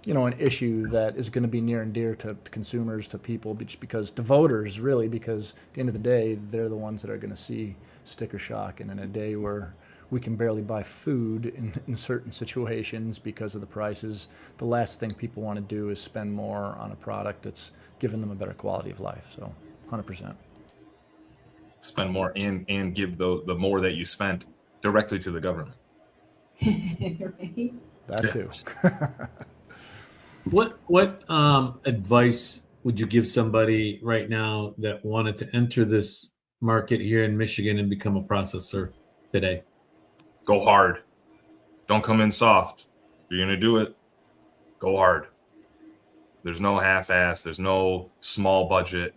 an issue that is going to be near and dear to consumers, to people, just because to voters, really, because at the end of the day, they're the ones that are going to see sticker shock. And in a day where we can barely buy food in certain situations because of the prices, the last thing people want to do is spend more on a product that's giving them a better quality of life. So 100%. Spend more and give the more that you spent directly to the government. Right? That too. What advice would you give somebody right now that wanted to enter this market here in Michigan and become a processor today? Go hard. Don't come in soft. If you're going to do it, go hard. There's no half-ass. There's no small budget.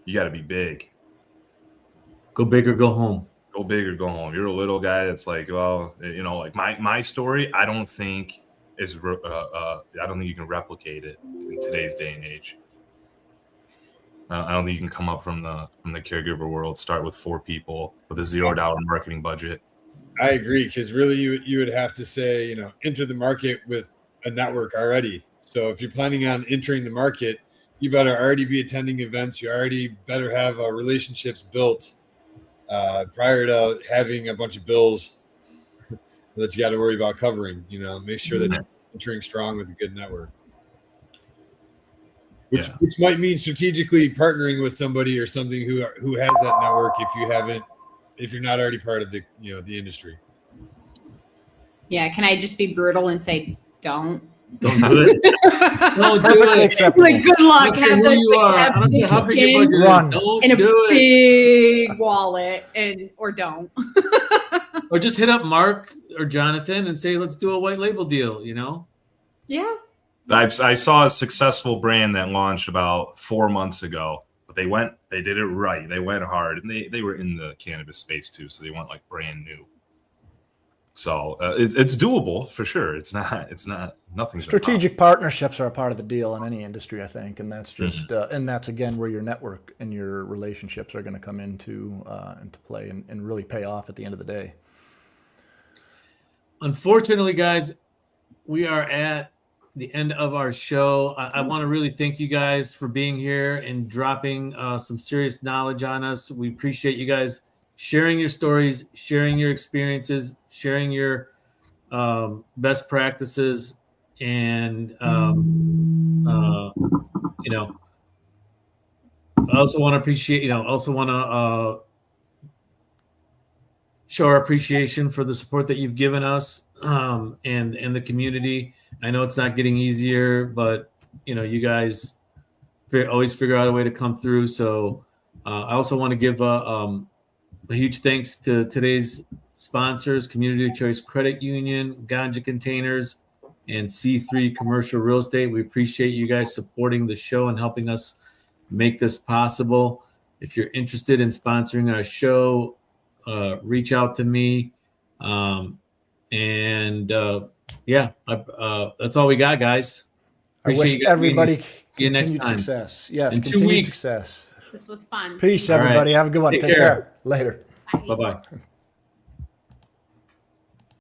You got to be big. Go big or go home. Go big or go home. You're a little guy that's like, well, you know, like my story, I don't think I don't think you can replicate it in today's day and age. I don't think you can come up from the caregiver world, start with 4 people with a $0 marketing budget. I agree, because really you would have to say, you know, enter the market with a network already. So if you're planning on entering the market, you better already be attending events. You already better have relationships built prior to having a bunch of bills that you got to worry about covering. You know, make sure that you're entering strong with a good network. Which might mean strategically partnering with somebody or something who has that network if you're not already part of the industry. Yeah, can I just be brutal and say don't do it. Don't do Perfectly it. acceptable. Like, good luck. I don't care who you are. I don't care how big your budget is. Run. Don't in a do it. big wallet or don't. Or just hit up Mark or Jonathan and say, let's do a white label deal, you know? Yeah. I saw a successful brand that launched about 4 months ago, but they did it right. They went hard, and they were in the cannabis space too, so they went like brand new. So it's doable for sure. It's not nothing. Strategic partnerships are a part of the deal in any industry, I think, and that's just and that's again where your network and your relationships are going to come into play and really pay off at the end of the day. Unfortunately, guys, we are at the end of our show. I want to really thank you guys for being here and dropping some serious knowledge on us. We appreciate you guys sharing your stories, sharing your experiences, sharing your best practices, and you know, I also want to appreciate, you know, also want to show our appreciation for the support that you've given us and the community. I know it's not getting easier, but you know, you guys always figure out a way to come through. So I also want to give a huge thanks to today's sponsors: Community Choice Credit Union, Ganja Containers, and C3 Commercial Real Estate. We appreciate you guys supporting the show and helping us make this possible. If you're interested in sponsoring our show, reach out to me. That's all we got, guys. I wish everybody See you next continued time. success. Yes, In 2 continued weeks. success. This was fun. Peace, All right. everybody. Have a good one. Take Take care. care. Later. Bye. Bye-bye.